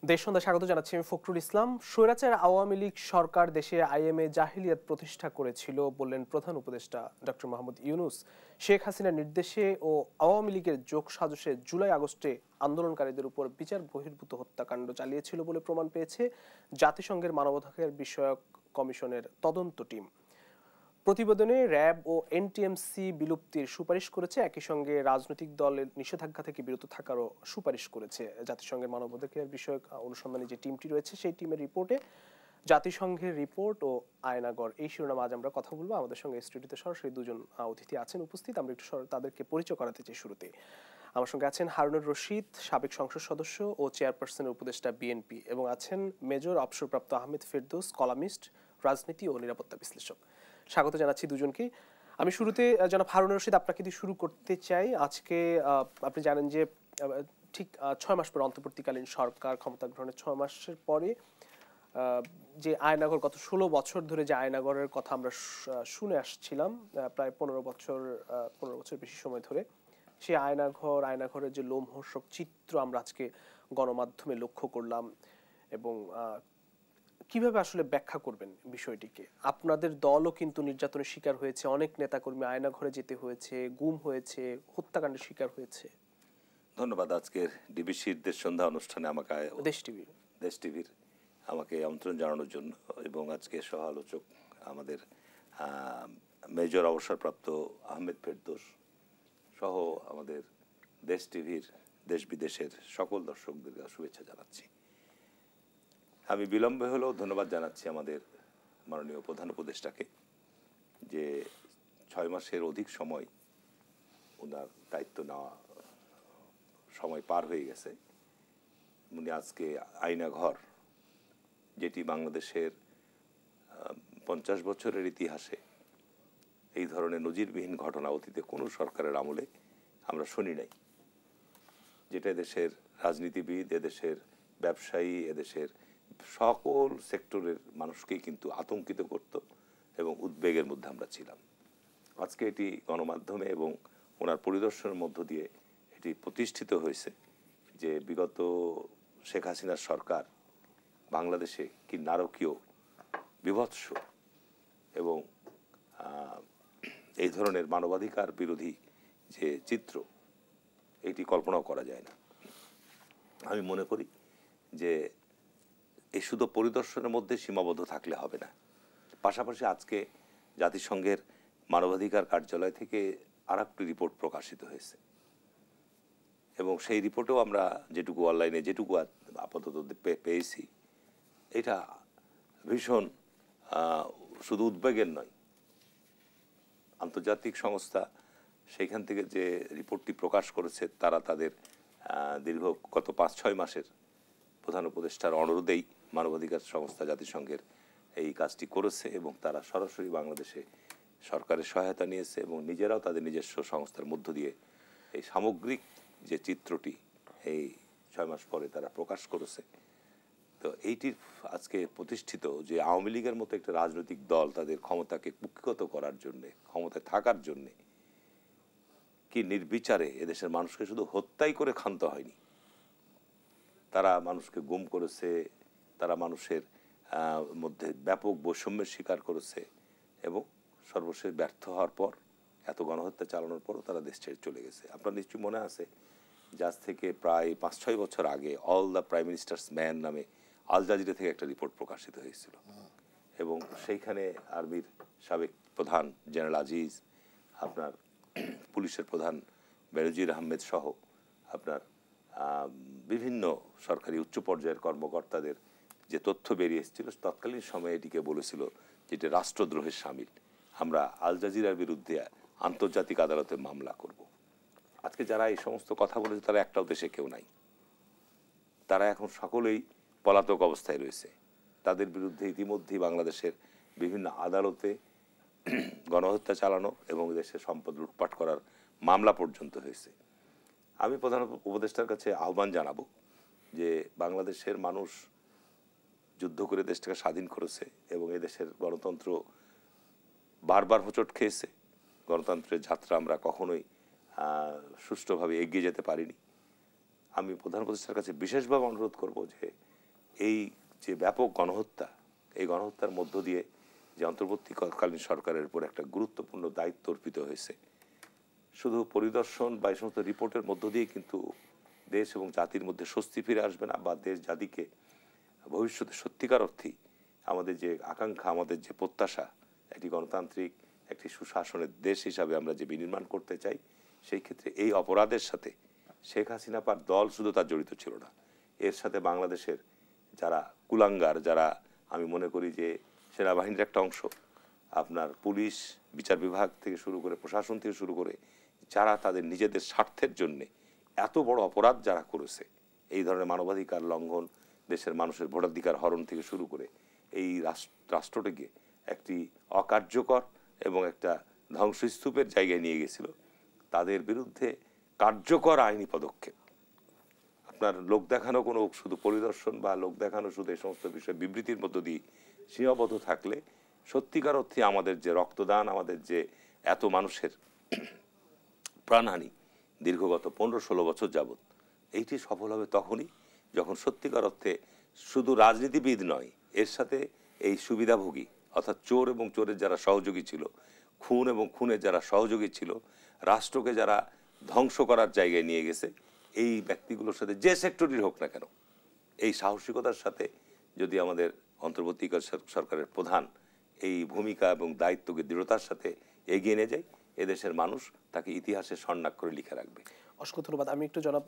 দেশ সন্ধ্যা স্বাগত জানাচ্ছি আমি ফখরুল ইসলাম। স্বৈরাচার আওয়ামী লীগ সরকার দেশে আইএমএ জাহিলিয়াত প্রতিষ্ঠা করেছিল বললেন প্রধান উপদেষ্টা ডক্টর মোহাম্মদ ইউনূস। শেখ হাসিনার নির্দেশে ও আওয়ামী লীগের যোগ সাজশে জুলাই আগস্টে আন্দোলনকারীদের উপর বিচার বহির্ভূত হত্যাকাণ্ড চালিয়েছিল বলে প্রমাণ পেয়েছে জাতিসংঘের মানবাধিকার বিষয়ক কমিশনের তদন্ত টিম। প্রতিবেদনে র্যাব ও এনটিএমসি বিলুপ্তির সুপারিশ করেছে, একই সঙ্গে রাজনৈতিক দলের নিষেধাজ্ঞা থেকে বিরত থাকারও সুপারিশ করেছে। জাতিসংঘের মানবাধিকার বিষয়ক অনুসন্ধানী যে টিমটি রয়েছে সেই টিমের রিপোর্টে জাতিসংঘের রিপোর্ট ও আয়নাগর, এই শিরোনাম আজ আমরা কথা বলবো। আমাদের সঙ্গে স্টুডিওতে সরাসরি দুজন অতিথি আছেন উপস্থিত। আমরা একটু তাদেরকে পরিচয় করাতে চাই শুরুতে। আমার সঙ্গে আছেন হারুনুর রশিদ, সাবেক সংসদ সদস্য ও চেয়ারপারসনের উপদেষ্টা বিএনপি, এবং আছেন মেজর অবসরপ্রাপ্ত আহমেদ ফেরদৌস, কলামিস্ট, রাজনীতি ও নিরাপত্তা বিশ্লেষক। স্বাগত জানাচ্ছি দুজনকে। আমি শুরুতে জনাব হারুনুর রশিদ আপনাকে দিয়ে শুরু করতে চাই। আজকে আপনি জানেন যে ঠিক 6 মাস পর অন্তর্বর্তীকালীন সরকার ক্ষমতা গ্রহণের 6 মাসের পরে যে আয়নাঘর, গত 16 বছর ধরে যে আয়নাঘরের কথা আমরা শুনে আসছিলাম, প্রায় 15 বছর বেশি সময় ধরে, সেই আয়নাঘরের যে লোমহর্ষক চিত্র আমরা আজকে গণমাধ্যমে লক্ষ্য করলাম। এবং কিভাবে আসলে ব্যাখ্যা করবেন বিষয়টিকে? আপনাদের দলও কিন্তু নির্যাতনের শিকার হয়েছে, অনেক নেতাকর্মী আয়নাঘরে যেতে হয়েছে, গুম হয়েছে, হত্যাকাণ্ডের শিকার হয়েছে। ধন্যবাদ। আজকের ডিবিসির দেশ সন্ধ্যা অনুষ্ঠানে আমাকে দেশ টিভির আমাকে আমন্ত্রণ জানানোর জন্য, এবং আজকে সহ আলোচক আমাদের মেজর অবসরপ্রাপ্ত আহমেদ ফেরদৌস সহ আমাদের দেশ টিভির দেশ বিদেশের সকল দর্শকদের শুভেচ্ছা জানাচ্ছি। আমি বিলম্বে হলেও ধন্যবাদ জানাচ্ছি আমাদের মাননীয় প্রধান উপদেষ্টাকে, যে 6 মাসের অধিক সময় ওনার দায়িত্ব নেওয়া সময় পার হয়ে গেছে। উনি আজকে আয়নাঘর, যেটি বাংলাদেশের 50 বছরের ইতিহাসে এই ধরনের নজিরবিহীন ঘটনা অতীতে কোনো সরকারের আমলে আমরা শুনি নাই, যেটা এদেশের রাজনীতিবিদ, এদেশের ব্যবসায়ী, এদেশের সকল সেক্টরের মানুষকেই কিন্তু আতঙ্কিত করত এবং উদ্বেগের মধ্যে আমরা ছিলাম। আজকে এটি গণমাধ্যমে এবং ওনার পরিদর্শনের মধ্য দিয়ে এটি প্রতিষ্ঠিত হয়েছে যে বিগত শেখ হাসিনার সরকার বাংলাদেশে কি নারকীয়, বিভৎস এবং এই ধরনের মানবাধিকার বিরোধী যে চিত্র, এটি কল্পনাও করা যায় না। আমি মনে করি যে এই শুধু পরিদর্শনের মধ্যে সীমাবদ্ধ থাকলে হবে না। পাশাপাশি আজকে জাতিসংঘের মানবাধিকার কার্যালয় থেকে আরেকটি রিপোর্ট প্রকাশিত হয়েছে, এবং সেই রিপোর্টেও আমরা যেটুকু অনলাইনে যেটুকু আপাতত পেয়েছি, এটা ভীষণ শুধু উদ্বেগের নয়। আন্তর্জাতিক সংস্থা সেইখান থেকে যে রিপোর্টটি প্রকাশ করেছে, তারা তাদের দীর্ঘ গত 5-6 মাসের প্রধান উপদেষ্টার অনুরোধেই মানবাধিকার সংস্থা জাতিসংঘের এই কাজটি করেছে, এবং তারা সরাসরি বাংলাদেশে সরকারের সহায়তা নিয়েছে এবং নিজেরাও তাদের নিজস্ব সংস্থার মধ্য দিয়ে এই সামগ্রিক যে চিত্রটি এই 6 মাস পরে তারা প্রকাশ করেছে। তো এইটির আজকে প্রতিষ্ঠিত যে আওয়ামী লীগের মতো একটা রাজনৈতিক দল তাদের ক্ষমতাকে কুক্ষিগত করার জন্যে, ক্ষমতায় থাকার জন্যে কি নির্বিচারে এদেশের মানুষকে শুধু হত্যাই করে ক্ষান্ত হয়নি, তারা মানুষকে গুম করেছে, তারা মানুষের মধ্যে ব্যাপক বৈষম্যের শিকার করেছে, এবং সর্বশেষ ব্যর্থ হওয়ার পর, এত গণহত্যা চালানোর পরও তারা দেশ ছেড়ে চলে গেছে। আপনার নিশ্চয়ই মনে আছে যে আজ থেকে প্রায় 5-6 বছর আগে all the prime ministers man নামে আল জাজিরা থেকে একটা রিপোর্ট প্রকাশিত হয়েছিল, এবং সেইখানে আর্মির সাবেক প্রধান জেনারেল আজিজ, আপনার পুলিশের প্রধান বেনজির আহমেদ সহ আপনার বিভিন্ন সরকারি উচ্চ পর্যায়ের কর্মকর্তাদের যে তথ্য বেরিয়ে এসেছিল, তৎকালীন সময়ে এটিকে বলেছিল যেটি রাষ্ট্রদ্রোহের শামিল। আমরা আল জাজিরার বিরুদ্ধে আন্তর্জাতিক আদালতে মামলা করব। আজকে যারা এই সমস্ত কথা বলেছে তারা একটাও দেশে কেউ নাই, তারা এখন সকলেই পলাতক অবস্থায় রয়েছে। তাদের বিরুদ্ধে ইতিমধ্যেই বাংলাদেশের বিভিন্ন আদালতে গণহত্যা চালানো এবং দেশের সম্পদ লুটপাট করার মামলা পর্যন্ত হয়েছে। আমি প্রধান উপদেষ্টার কাছে আহ্বান জানাবো যে বাংলাদেশের মানুষ যুদ্ধ করে দেশটাকে স্বাধীন করেছে, এবং এদেশের গণতন্ত্র বারবার হোঁচট খেয়েছে। গণতন্ত্রের যাত্রা আমরা কখনোই সুষ্ঠুভাবে এগিয়ে যেতে পারিনি। আমি প্রধান উপদেষ্টার কাছে বিশেষভাবে অনুরোধ করব যে এই যে ব্যাপক গণহত্যা, এই গণহত্যার মধ্য দিয়ে যে অন্তর্বর্তীকালীন সরকারের উপর একটা গুরুত্বপূর্ণ দায়িত্ব অর্পিত হয়েছে, শুধু পরিদর্শন বা এই সমস্ত রিপোর্টের মধ্য দিয়ে কিন্তু দেশ এবং জাতির মধ্যে স্বস্তি ফিরে আসবে না, বা দেশ জাতিকে ভবিষ্যতে সত্যিকার অর্থেই আমাদের যে আকাঙ্ক্ষা, আমাদের যে প্রত্যাশা, একটি গণতান্ত্রিক একটি সুশাসনের দেশ হিসাবে আমরা যে বিনির্মাণ করতে চাই, সেই ক্ষেত্রে এই অপরাধের সাথে শেখ হাসিনা পার দল শুধু তার জড়িত ছিল না, এর সাথে বাংলাদেশের যারা কুলাঙ্গার, যারা আমি মনে করি যে সেনাবাহিনীর একটা অংশ, আপনার পুলিশ, বিচার বিভাগ থেকে শুরু করে প্রশাসন থেকে শুরু করে যারা তাদের নিজেদের স্বার্থের জন্যে এত বড় অপরাধ যারা করেছে, এই ধরনের মানবাধিকার লঙ্ঘন, দেশের মানুষের ভোটাধিকার হরণ থেকে শুরু করে এই রাষ্ট্রটিকে একটি অকার্যকর এবং একটা ধ্বংসস্তূপের জায়গায় নিয়ে গেছিল, তাদের বিরুদ্ধে কার্যকর আইনি পদক্ষেপ, আপনার লোক দেখানো কোনো শুধু পরিদর্শন বা লোক দেখানো শুধু এই সমস্ত বিষয়ে বিবৃতির মধ্য দিয়ে সীমাবদ্ধ থাকলে সত্যিকার অর্থে আমাদের যে রক্তদান, আমাদের যে এত মানুষের প্রাণহানি দীর্ঘগত 15-16 বছর যাবৎ, এইটি সফল হবে তখনই যখন সত্যিকার অর্থে শুধু রাজনীতিবিদ নয়, এর সাথে এই সুবিধাভোগী অর্থাৎ চোর এবং চোরের যারা সহযোগী ছিল, খুন এবং খুনের যারা সহযোগী ছিল, রাষ্ট্রকে যারা ধ্বংস করার জায়গায় নিয়ে গেছে, এই ব্যক্তিগুলোর সাথে যে সেক্টরই হোক না কেন, এই সাহসিকতার সাথে যদি আমাদের অন্তর্বর্তীকালীন সরকারের প্রধান এই ভূমিকা এবং দায়িত্বকে দৃঢ়তার সাথে এগিয়ে নিয়ে যায়, এদেশের মানুষ তাকে ইতিহাসে স্বর্ণাক্ষরে লিখে রাখবে। অসংখ্য ধন্যবাদ। আমি একটু জনাব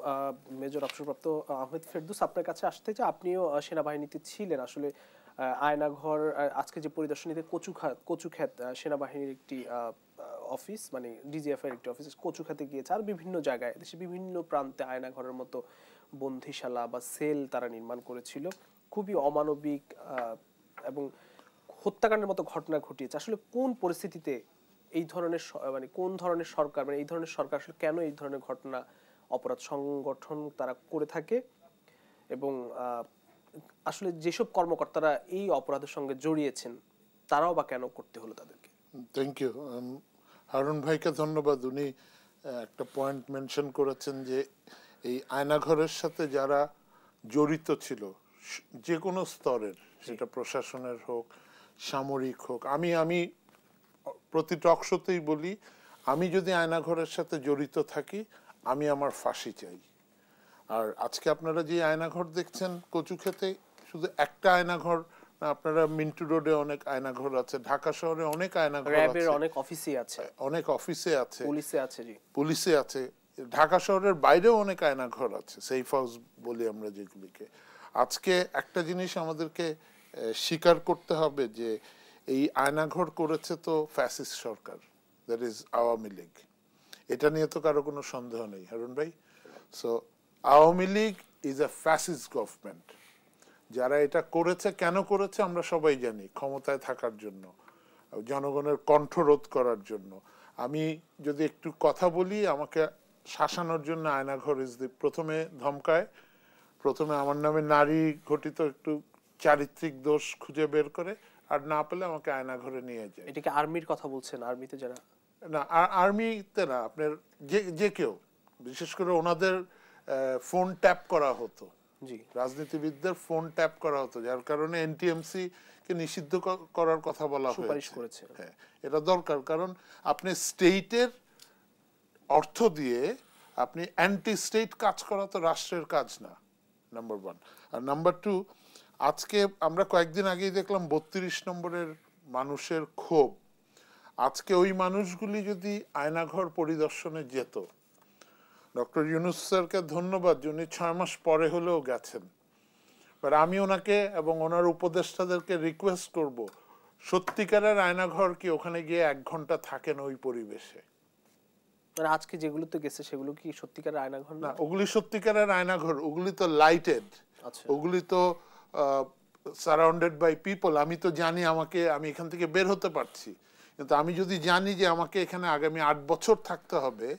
মেজর অবসরপ্রাপ্ত আহমেদ ফেরদৌস আপনার কাছে আসতে চাই। আপনিও সেনাবাহিনীতে ছিলেন, আসলে আয়নাঘর, আজকে যে পরিদর্শনীতে কচুক্ষেত সেনাবাহিনীর একটি অফিস, মানে ডিজিএফ এর একটি অফিস কচুক্ষেতে গিয়েছে, আর বিভিন্ন জায়গায় দেশে বিভিন্ন প্রান্তে আয়নাঘরের মতো বন্দিশালা বা সেল তারা নির্মাণ করেছিল, খুবই অমানবিক এবং হত্যাকাণ্ডের মতো ঘটনা ঘটিয়েছে। আসলে কোন পরিস্থিতিতে এই ধরনের মানে কোন ধরনের সরকার, মানে এই ধরনের সরকার আসলে কেন এই ধরনের ঘটনা, অপরাধ সংগঠন তারা করে থাকে, এবং আসলে যেসব কর্মকর্তারা এই অপরাধের সঙ্গে জড়িয়েছেন তারাও বা কেন করতে হলো তাদেরকে? থ্যাংক ইউ হারুন ভাইকে ধন্যবাদ। উনি একটা পয়েন্ট মেনশন করেছেন যে এই আয়নাঘরের সাথে যারা জড়িত ছিল যে কোনো স্তরের, সেটা প্রশাসনের হোক, সামরিক হোক, আমি প্রতি টক শোতেই বলি, আমি যদি আয়নাঘরের সাথে জড়িত থাকি আমি আমার ফাঁসি চাই। আর আজকে আপনারা যে আয়নাঘর দেখছেন কচুক্ষেতে, শুধু একটা আয়নাঘর না, আপনারা মিন্টু রোডে অনেক আয়নাঘর আছে, ঢাকা শহরে অনেক আয়নাঘর আছে, অনেক অফিসে আছে, অনেক অফিসে আছে, পুলিশে আছে, জি পুলিশে আছে, ঢাকা শহরের বাইরেও অনেক আয়নাঘর আছে, সেফ হাউস বলি আমরা যেগুলিকে। আজকে একটা জিনিস আমাদেরকে স্বীকার করতে হবে যে এই আয়নাঘর করেছে তো fascist Sarkar, that is Awami League. এটা নিয়ে তো কারো কোনো সন্দেহ নেই হারুন ভাই। So Awami League is a fascist government. যারা এটা করেছে, কেন করেছে আমরা সবাই জানি, ক্ষমতায় থাকার জন্য, জনগণের কণ্ঠরোধ করার জন্য। আমি যদি একটু কথা বলি, আমাকে শাসানোর জন্য আয়নাঘর ইজ দি, প্রথমে ধমকায়, প্রথমে আমার নামে নারী ঘটিত একটু চারিত্রিক দোষ খুঁজে বের করে, আর না পেলে আমাকে আয়নাঘরে নিয়ে যায়। এটাকে আর্মির কথা বলছেন? আর্মিতে যারা, না আর্মিতে না, আপনার যে কেউ, বিশেষ করে ওনাদের ফোন ট্যাপ করা হতো, জি রাজনীতিবিদদের ফোন ট্যাপ করা হতো, যার কারণে এনটিএমসি কে নিষিদ্ধ করার কথা বলা হয়েছে। হ্যাঁ, এটা দরকার, কারণ আপনি স্টেটের অর্থ দিয়ে আপনি অ্যান্টি স্টেট কাজ করা তো রাষ্ট্রের কাজ না, নাম্বার ওয়ান। আর নাম্বার টু, আজকে আমরা কয়েকদিন আগেই দেখলাম 32 নম্বরের মানুষের ক্ষোভ। আজকে ওই মানুষগুলি যদি আয়নাঘর পরিদর্শনে যেত, ডক্টর ইউনূস স্যারকে ধন্যবাদ, উনি 6 মাস পরে হলেও গেছেন। বাট আমি ওনাকে এবং ওনার উপদেষ্টাদেরকে রিকোয়েস্ট করব, সত্যিকারের আয়নাঘর কি ওখানে গিয়ে 1 ঘন্টা থাকেন ওই পরিবেশে? মানে আজকে যেগুলোতে গেছে সেগুলো কি সত্যিকারের আয়নাঘর না? ওগুলি সত্যিকারের আয়নাঘর, ওগুলি তো লাইটেড, ওগুলি তো সারাউন্ডেড বাই পিপল। আমি তো জানি আমি এখান থেকে বের হতে পারছি, কিন্তু আমি যদি জানি যে আমাকে এখানে আগামী 8 বছর থাকতে হবে,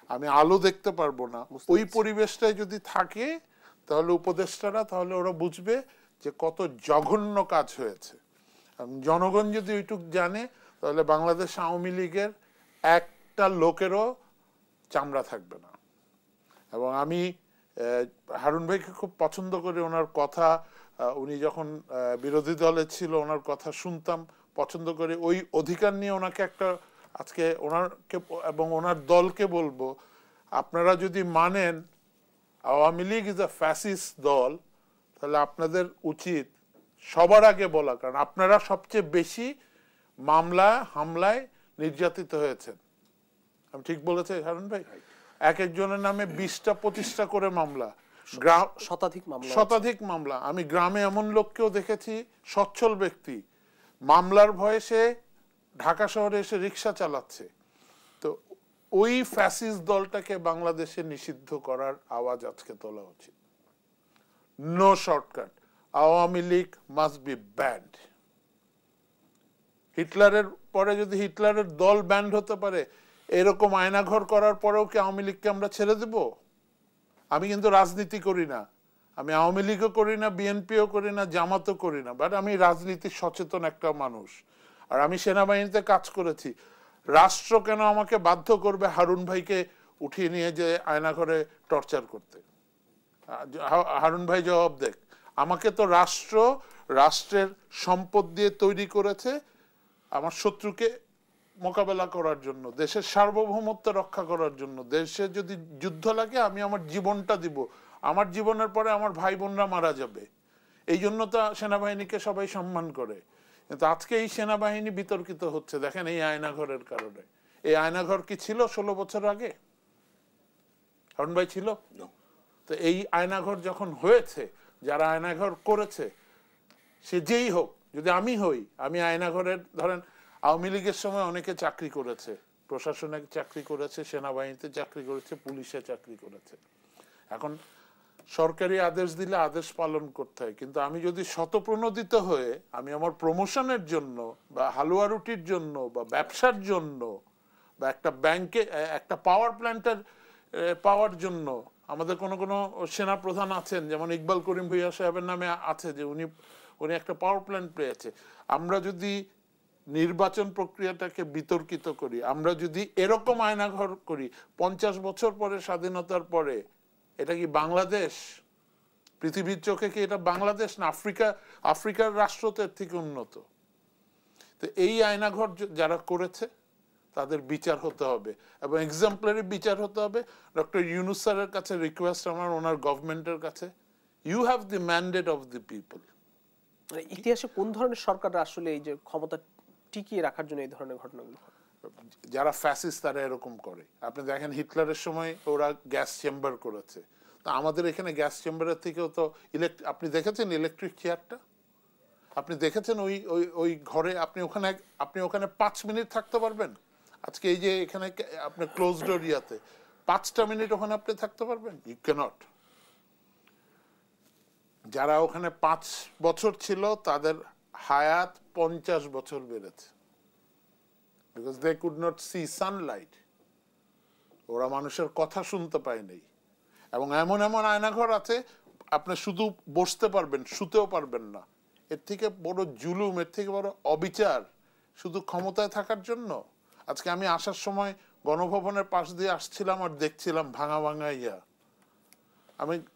আমি আলো দেখতে পারবো না, ওই পরিবেশটায় যদি থাকে, তাহলে উপদেষ্টারা, তাহলে ওরা বুঝবে যে কত জঘন্য কাজ হয়েছে। জনগণ যদি ওইটুক জানে, তাহলে বাংলাদেশ আওয়ামী লীগের একটা লোকেরও চামড়া থাকবে না। এবং আমি হারুন ভাইকে খুব পছন্দ করি, ওনার কথা উনি যখন বিরোধী দলে ছিল ওনার কথা শুনতাম, পছন্দ করে। ওই অধিকার নিয়ে ওনাকে একটা আজকে ওনারকে এবং ওনার দলকে বলবো, আপনারা যদি মানেন Awami League is a fascist দল, তাহলে আপনাদের উচিত সবার আগে বলা, কারণ আপনারা সবচেয়ে বেশি মামলা হামলায় নির্যাতিত হয়েছেন। আমি ঠিক বলেছি হারুন ভাই? এক একজনের নামে 20টা 25টা করে মামলা, শতাধিক মামলা। আমি গ্রামে এমন লোককেও দেখেছি, সচ্ছল ব্যক্তি, মামলার ভয়ে সে ঢাকা শহরে এসে রিক্সা চালাচ্ছে। তো ওই ফ্যাসিস্ট দলটাকে বাংলাদেশে নিষিদ্ধ করার আওয়াজ আজকে তোলা উচিত। No shortcut, Awami League must be banned. হিটলারের পরে যদি হিটলারের দল ব্যান্ড হতে পারে, এরকম আয়নাঘর করার পরেও কি আওয়ামী লীগকে আমরা ছেড়ে দেব? আমি কিন্তু রাজনীতি করি না, আমি আওয়ামী লীগও করি না, বিএনপিও করি না, জামাতও করি না, বাট আমি রাজনীতি সচেতন একটা মানুষ। আর আমি সেনাবাহিনীতে কাজ করেছি। রাষ্ট্র কেন আমাকে বাধ্য করবে হারুন ভাইকে উঠিয়ে নিয়ে যে আয়নাঘরে টর্চার করতে? হারুন ভাই জবাব দেখ। আমাকে তো রাষ্ট্রের সম্পদ দিয়ে তৈরি করেছে আমার শত্রুকে মোকাবেলা করার জন্য, দেশের সার্বভৌমত্ব রক্ষা করার জন্য। দেশে যদি যুদ্ধ লাগে আমি আমার জীবনটা দিব, আমার জীবনের পরে আমার ভাই বোনরা মারা যাবে। এই জন্য তো সেনাবাহিনীকে সবাই সম্মান করে। কিন্তু আজকে এই সেনাবাহিনী বিতর্কিত হচ্ছে, দেখেন এই আয়নাঘরের কারণে। এই আয়নাঘর কি ছিল 16 বছর আগে? হারুন ভাই ছিল? তো এই আয়নাঘর যখন হয়েছে, যারা আয়নাঘর করেছে সে যেই হোক, যদি আমি হই, আমি আয়নাঘরের, ধরেন আওয়ামী লীগের সময় অনেকে চাকরি করেছে, প্রশাসনে চাকরি করেছে, সেনাবাহিনীতে চাকরি করেছে, পুলিশে চাকরি করেছে। এখন সরকারি আদেশ দিলে আদেশ পালন করতে হয়, কিন্তু আমি যদি শতপ্রণোদিত হয়ে আমি আমার প্রমোশনের জন্য বা হালুয়া রুটির জন্য বা ব্যবসার জন্য বা একটা ব্যাংকে একটা পাওয়ার প্ল্যান্টের পাওয়ার জন্য, আমাদের কোনো সেনা প্রধান আছেন, যেমন ইকবাল করিম ভুইয়া সাহেবের নামে আছে যে উনি একটা পাওয়ার প্ল্যান্ট পেয়েছে। আমরা যদি নির্বাচন প্রক্রিয়াটাকে বিতর্কিত করি, আমরা যদি এরকম আয়নাঘর করি, 50 বছর পরে, স্বাধীনতার পরে, এটা কি বাংলাদেশ? পৃথিবীর চোখে কি এটা বাংলাদেশ না আফ্রিকার রাষ্ট্র তো এর থেকে উন্নত? তো এই আয়নাঘর যারা করেছে তাদের বিচার হতে হবে, এবং এক্সাম্পলারি বিচার হতে হবে। ডক্টর ইউনূস স্যারের কাছে রিকোয়েস্ট আমার, ওনার গভর্নমেন্টের কাছে, you have the mandate of the people. ইতিহাসে কোন ধরনের সরকার আসলে এই যে ক্ষমতা টিকিয়ে রাখার জন্য এই ধরনের ঘটনাগুলো? যারা ফ্যাসিস্ট তারা এরকম করে। আপনি দেখেন হিটলারের সময় ওরা গ্যাস চেম্বার করেছে, তো আমাদের এখানে গ্যাস চেম্বারের থেকেও তো আপনি দেখেছেন ইলেকট্রিক চেয়ারটা? আপনি দেখেছেন ওই ঘরে আপনি ওখানে 5 মিনিট থাকতে পারবেন? আজকে এই যে এখানে আপনার ক্লোজ ডোর ইয়াতে 5টা মিনিট ওখানে আপনি থাকতে পারবেন? You can't. যারা ওখানে 5 বছর ছিল তাদের হায়াত 50 বছর বেড়েছে, because they could not see sunlight. ওরা মানুষের কথা শুনতে পায় নাই। এবং এমন আয়নাঘর আছে আপনি শুধু বসতে পারবেন, শুতেও পারবেন না। এর থেকে বড় জুলুম, এর থেকে বড় অবিচার শুধু ক্ষমতায় থাকার জন্য। আজকে আমি আসার সময় গণভবনের পাশ দিয়ে আসছিলাম আর দেখছিলাম ভাঙা ইয়া,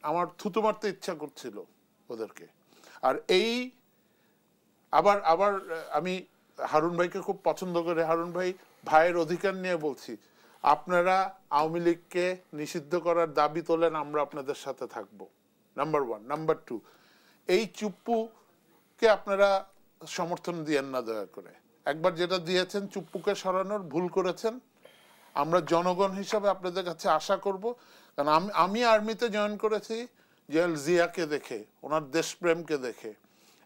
আমার থুতু মারতে ইচ্ছা করছিল ওদেরকে। আর এই আবার আমি হারুন ভাইকে খুব পছন্দ করে, হারুন ভাইয়ের অধিকার নিয়ে বলছি, আপনারা আওয়ামী লীগকে নিষিদ্ধ করার দাবি তোলেন, আমরা আপনাদের সাথে থাকব, নাম্বার 1। নাম্বার 2, এই চুপ্পুকে আপনারা সমর্থন দিয়েন না দয়া করে। একবার যেটা দিয়েছেন চুপ্পুকে সরানোর, ভুল করেছেন। আমরা জনগণ হিসাবে আপনাদের কাছে আশা করব, কারণ আমি আর্মিতে জয়েন করেছি জেনারেল জিয়াকে দেখে, ওনার দেশপ্রেমকে দেখে,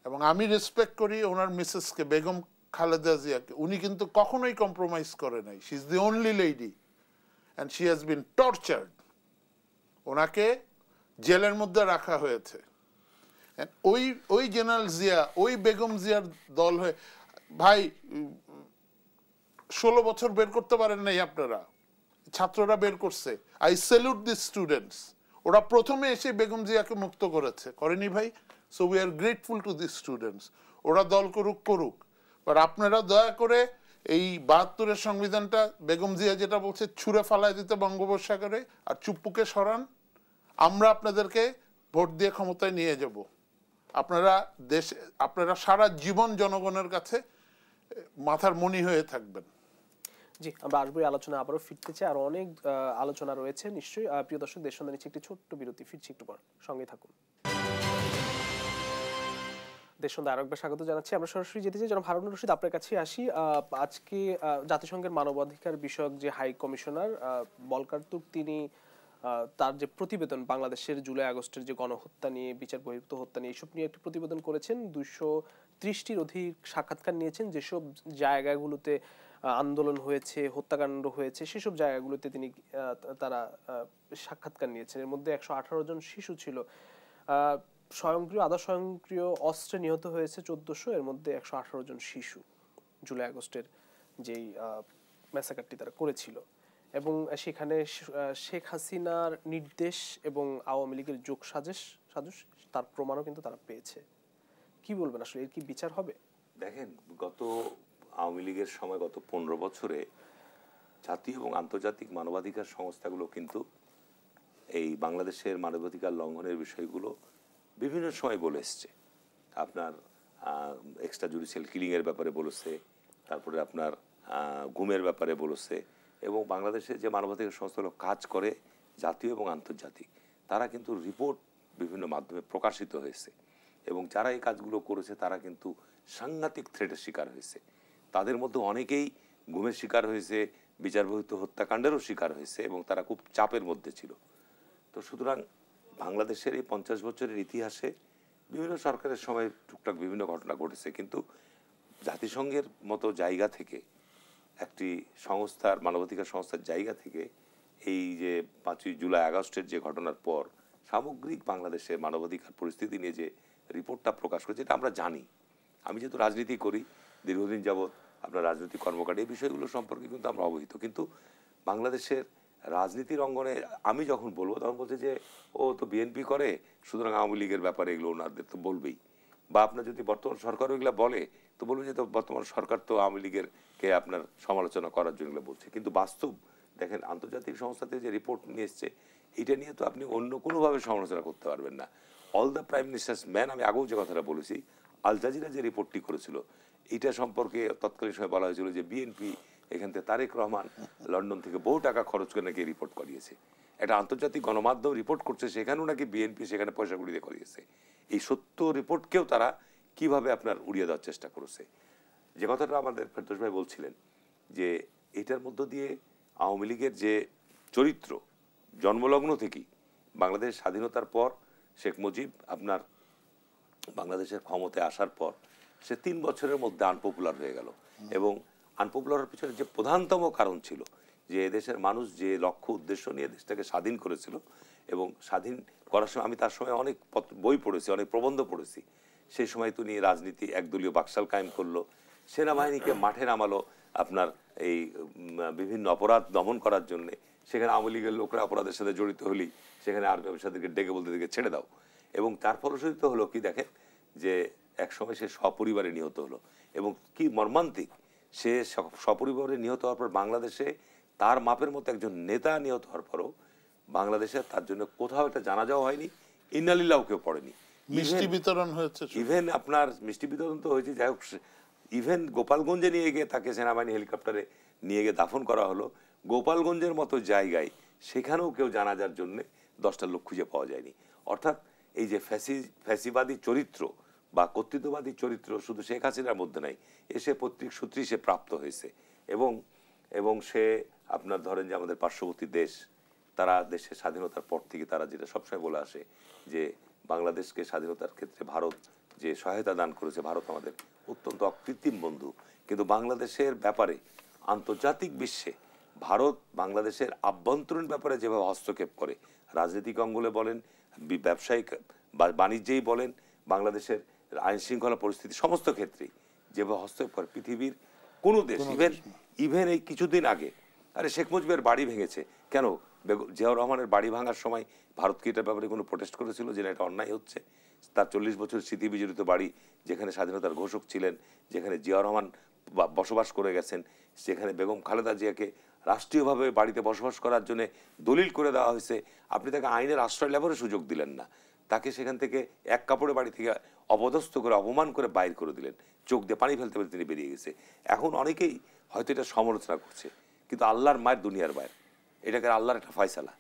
এবং আমি রেসপেক্ট করি ওনার মিসেসকে, বেগম খালেদা জিয়াকে। উনি কিন্তু কখনোই কম্প্রোমাইজ করে নাই। She is the only lady and she has been tortured. ওনাকে জেলের মধ্যে রাখা হয়েছে। ওই জেনারেল জিয়া, ওই বেগম জিয়ার দল হয়ে, ভাই 16 বছর বের করতে পারেন নাই আপনারা, ছাত্ররা বের করছে। I salute the students. ওরা প্রথমে এসে বেগম জিয়াকে মুক্ত করেনি ভাই। So we are grateful to the students. ওরা দল করুক, বাট আপনারা দয়া করে এই 72-এর সংবিধানটা, বেগম জিয়া যেটা বলছে ছুঁড়ে ফালায় দিতে বঙ্গোপসাগরে, আর চুপ্পুকে সরান। আমরা আপনাদেরকে ভোট দিয়ে ক্ষমতায় নিয়ে যাব। আপনারা সারা জীবন জনগণের কাছে মাথার মণি হয়ে থাকবেন। জি, আমরা আসবো এই আলোচনা আবারও ফিরতে চাই, আর অনেক আলোচনা রয়েছে নিশ্চয়ই। প্রিয় দর্শক, দেশ সন্ধ্যা নিচ্ছে একটি ছোট্ট বিরতি, ফিরছি একটু পর, সঙ্গে থাকুন। দেশ সন্ধ্যা আরেকবার স্বাগত জানাচ্ছি। আমরা সরাসরি যেতে চাই জনাব হারুনুর রশিদ, আপনার কাছে আসি। আজকে জাতিসংঘের মানবাধিকার বিষয়ক যে হাই কমিশনার ভলকার তুর্ক, তিনি তার যে প্রতিবেদন বাংলাদেশের জুলাই আগস্টের যে গণহত্যা নিয়ে, বিচার বহির্ভূত হত্যা নিয়ে, এইসব নিয়ে একটি প্রতিবেদন করেছেন। 230টির অধিক সাক্ষাৎকার নিয়েছেন। যেসব জায়গাগুলোতে আন্দোলন হয়েছে, হত্যাকাণ্ড হয়েছে, সেসব জায়গাগুলোতে তারা সাক্ষাৎকার নিয়েছেন। এর মধ্যে 118 জন শিশু ছিল। স্বয়ংক্রিয়, আধা স্বয়ংক্রিয় অস্ত্রে নিহত হয়েছে 1400, এর মধ্যে 118 জন শিশু জুলাই আগস্টের যেই ম্যাসাকারটি তারা করেছিল। এবং সেখানে শেখ হাসিনার নির্দেশ এবং আওয়ামী লীগের যোগ সাজস তার প্রমাণও কিন্তু তারা পেয়েছে। কি বলবেন, আসলে এর কি বিচার হবে? দেখেন, গত আওয়ামী লীগের সময় গত 15 বছরে জাতীয় এবং আন্তর্জাতিক মানবাধিকার সংস্থাগুলো কিন্তু এই বাংলাদেশের মানবাধিকার লঙ্ঘনের বিষয়গুলো বিভিন্ন সময় বলে এসছে। আপনার এক্সট্রা জুডিশিয়াল কিলিংয়ের ব্যাপারে বলেছে, তারপরে আপনার গুমের ব্যাপারে বলেছে, এবং বাংলাদেশে যে মানবাধিকার সংস্থাগুলো কাজ করে জাতীয় এবং আন্তর্জাতিক, তারা কিন্তু রিপোর্ট বিভিন্ন মাধ্যমে প্রকাশিত হয়েছে, এবং যারা এই কাজগুলো করেছে তারা কিন্তু সাংঘাতিক থ্রেটের শিকার হয়েছে। তাদের মধ্যে অনেকেই গুমের শিকার হয়েছে, বিচার বহির্ভূত হত্যাকাণ্ডেরও শিকার হয়েছে, এবং তারা খুব চাপের মধ্যে ছিল। তো সুতরাং বাংলাদেশের এই 50 বছরের ইতিহাসে বিভিন্ন সরকারের সময় টুকটাক বিভিন্ন ঘটনা ঘটেছে, কিন্তু জাতিসংঘের মতো জায়গা থেকে, একটি সংস্থার, মানবাধিকার সংস্থার জায়গা থেকে এই যে 5ই জুলাই আগস্টের যে ঘটনার পর সামগ্রিক বাংলাদেশের মানবাধিকার পরিস্থিতি নিয়ে যে রিপোর্টটা প্রকাশ করেছে, এটা আমরা জানি। আমি যেহেতু রাজনীতি করি দীর্ঘদিন যাবৎ, আপনার রাজনৈতিক কর্মকাণ্ড, এই বিষয়গুলো সম্পর্কে কিন্তু আমরা অবহিত। কিন্তু বাংলাদেশের রাজনীতির অঙ্গনে আমি যখন বলবো, তখন বলছে যে ও তো বিএনপি করে, সুতরাং আওয়ামী লীগের ব্যাপারে এগুলো ওনাদের তো বলবেই। বা আপনার যদি বর্তমান সরকার এগুলো বলে, তো বলবে যে তো বর্তমান সরকার তো আওয়ামী লীগের কে আপনার সমালোচনা করার জন্য বলছে। কিন্তু বাস্তব দেখেন, আন্তর্জাতিক সংস্থাতে যে রিপোর্ট নিয়ে এসছে, এটা নিয়ে তো আপনি অন্য কোনোভাবে সমালোচনা করতে পারবেন না। All the prime ministers man, আমি আগেও যে কথাটা বলেছি, আল জাজিরা যে রিপোর্টটি করেছিল, এটা সম্পর্কে তৎকালীন সময় বলা হয়েছিল যে বিএনপি এখান থেকে তারেক রহমান লন্ডন থেকে বহু টাকা খরচ করে নাকি রিপোর্ট করিয়েছে। একটা আন্তর্জাতিক গণমাধ্যম রিপোর্ট করছে, সেখানেও নাকি বিএনপি সেখানে পয়সা গুড়িয়ে করিয়েছে। এই সত্য রিপোর্টকেও তারা কিভাবে আপনার উড়িয়ে দেওয়ার চেষ্টা করেছে। যে কথাটা আমাদের ফেরদৌস ভাই বলছিলেন, যে এটার মধ্য দিয়ে আওয়ামী লীগের যে চরিত্র জন্মলগ্ন থেকেই, বাংলাদেশ স্বাধীনতার পর শেখ মুজিব আপনার বাংলাদেশের ক্ষমতায় আসার পর সে 3 বছরের মধ্যে আনপপুলার হয়ে গেল। এবং আনপপুলারের পিছনে যে প্রধানতম কারণ ছিল যে এদেশের মানুষ যে লক্ষ্য উদ্দেশ্য নিয়ে দেশটাকে স্বাধীন করেছিল, এবং স্বাধীন করার সময় আমি তার সময় অনেক বই পড়েছি, অনেক প্রবন্ধ পড়েছি। সেই সময় তিনি রাজনীতি একদলীয় বাকশাল কায়েম করলো, সেনাবাহিনীকে মাঠে নামালো আপনার এই বিভিন্ন অপরাধ দমন করার জন্যে। সেখানে আওয়ামী লীগের লোকরা অপরাধের সাথে জড়িত হলেই সেখানে আর্মি অফিসারদেরকে ডেকে বলতে দিকে ছেড়ে দাও। এবং তার ফলশ্রুতিতে হলো কি দেখেন, যে একসময় সে সপরিবারে নিহত হলো, এবং কি মর্মান্তিক, সে সপরিবারে নিহত হওয়ার পর বাংলাদেশে তার মাপের মতো একজন নেতা নিহত হওয়ার পরও বাংলাদেশে তার জন্য কোথাও একটা জানাজাও হয়নি, ইন্নালিল্লাহ কেউ পড়েনি। মিষ্টি বিতরণ হয়েছে, ইভেন আপনার মিষ্টি বিতরণ তো হয়েছে, যাই হোক, ইভেন গোপালগঞ্জে নিয়ে গিয়ে তাকে সেনাবাহিনী হেলিকপ্টারে নিয়ে গিয়ে দাফন করা হলো। গোপালগঞ্জের মতো জায়গায় সেখানেও কেউ জানাজার জন্য 10টা লোক খুঁজে পাওয়া যায়নি। অর্থাৎ এই যে ফ্যাসিবাদী চরিত্র বা কর্তৃত্ববাদী চরিত্র শুধু শেখ হাসিনার মধ্যে নাই, এসে প্রত্যেক সূত্রেই সে প্রাপ্ত হয়েছে। এবং সে আপনার ধরেন যে আমাদের পার্শ্ববর্তী দেশ, তারা দেশের স্বাধীনতার পর থেকে তারা যেটা সবসময় বলে আসে যে বাংলাদেশকে স্বাধীনতার ক্ষেত্রে ভারত যে সহায়তা দান করেছে, ভারত আমাদের অত্যন্ত অকৃত্রিম বন্ধু। কিন্তু বাংলাদেশের ব্যাপারে আন্তর্জাতিক বিশ্বে ভারত বাংলাদেশের আভ্যন্তরীণ ব্যাপারে যেভাবে হস্তক্ষেপ করে, রাজনৈতিক অঙ্গলে বলেন, ব্যবসায়িক বা বাণিজ্যেই বলেন, বাংলাদেশের আইন শৃঙ্খলা পরিস্থিতি সমস্ত ক্ষেত্রেই যেভাবে হস্তক্ষেপ করে, পৃথিবীর কোনো দেশ, ইভেন এই কিছুদিন আগে আরে শেখ মুজিবের বাড়ি ভেঙেছে, কেন জিয়াউর রহমানের বাড়ি ভাঙার সময় ভারত কি এটার ব্যাপারে কোনো প্রোটেস্ট করেছিল যে এটা অন্যায় হচ্ছে? তার 40 বছর স্মৃতি বিজড়িত বাড়ি, যেখানে স্বাধীনতার ঘোষক ছিলেন, যেখানে জিয়াউর রহমান বসবাস করে গেছেন, যেখানে বেগম খালেদা জিয়াকে রাষ্ট্রীয়ভাবে বাড়িতে বসবাস করার জন্য দলিল করে দেওয়া হয়েছে, আপনি তাকে আইনের আশ্রয় নেবারও সুযোগ দিলেন না। তাকে সেখান থেকে এক কাপড়ে বাড়ি থেকে অপদস্থ করে অপমান করে বাইর করে দিলেন, চোখ দিয়ে পানি ফেলতে ফেলতে তিনি বেরিয়ে গেছে। এখন অনেকেই হয়তো এটা সমালোচনা করছে, কিন্তু আল্লাহর মায়ের দুনিয়ার বাইরে, এটাকে আল্লাহর একটা ফয়সালা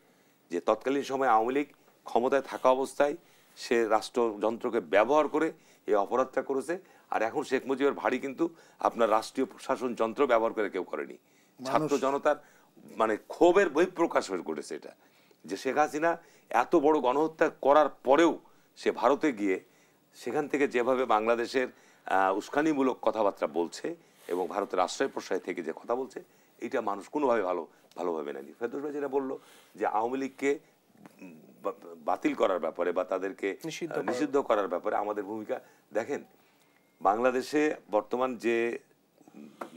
যে তৎকালীন সময় আওয়ামী লীগ ক্ষমতায় থাকা অবস্থায় সে রাষ্ট্রযন্ত্রকে ব্যবহার করে এই অপরাধটা করেছে। আর এখন শেখ মুজিবের ভারী কিন্তু আপনার রাষ্ট্রীয় প্রশাসন যন্ত্র ব্যবহার করে কেউ করেনি। ছাত্র জনতার মানে ক্ষোভের বহিঃপ্রকাশ হয়ে ঘটেছে এটা, যে শেখ হাসিনা এত বড় গণহত্যা করার পরেও সে ভারতে গিয়ে সেখান থেকে যেভাবে বাংলাদেশের উস্কানিমূলক কথাবার্তা বলছে এবং ভারতের আশ্রয় প্রশ্রয় থেকে যে কথা বলছে, এটা মানুষ কোনোভাবে ভালোভাবে নেয়নি। ফেরদৌস ভাই যেটা বললো যে আওয়ামী লীগকে বাতিল করার ব্যাপারে বা তাদেরকে নিষিদ্ধ করার ব্যাপারে আমাদের ভূমিকা দেখেন, বাংলাদেশে বর্তমান যে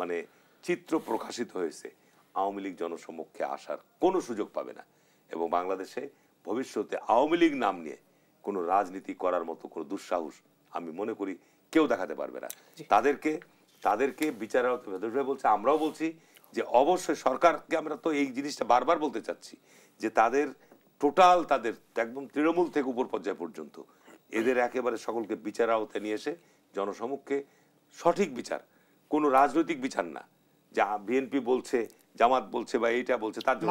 মানে চিত্র প্রকাশিত হয়েছে, আওয়ামী লীগ জনসমক্ষে আসার কোনো সুযোগ পাবে না এবং বাংলাদেশে ভবিষ্যতে আওয়ামী লীগ নাম নিয়ে কোনো রাজনীতি করার মতো কোনো দুঃসাহস আমি মনে করি কেউ দেখাতে পারবে না। তাদেরকে বিচার বলছে, আমরাও বলছি যে অবশ্যই সরকারকে আমরা তো এই জিনিসটা বারবার বলতে চাচ্ছি যে তাদের একদম তৃণমূল থেকে উপর পর্যায় পর্যন্ত এদের একেবারে সকলকে বিচার আওতায় নিয়ে এসে জনসমক্ষে সঠিক বিচার, কোনো রাজনৈতিক বিচার না, যা বিএনপি বলছে, জামাত বলছে বা এইটা বলছে তার জন্য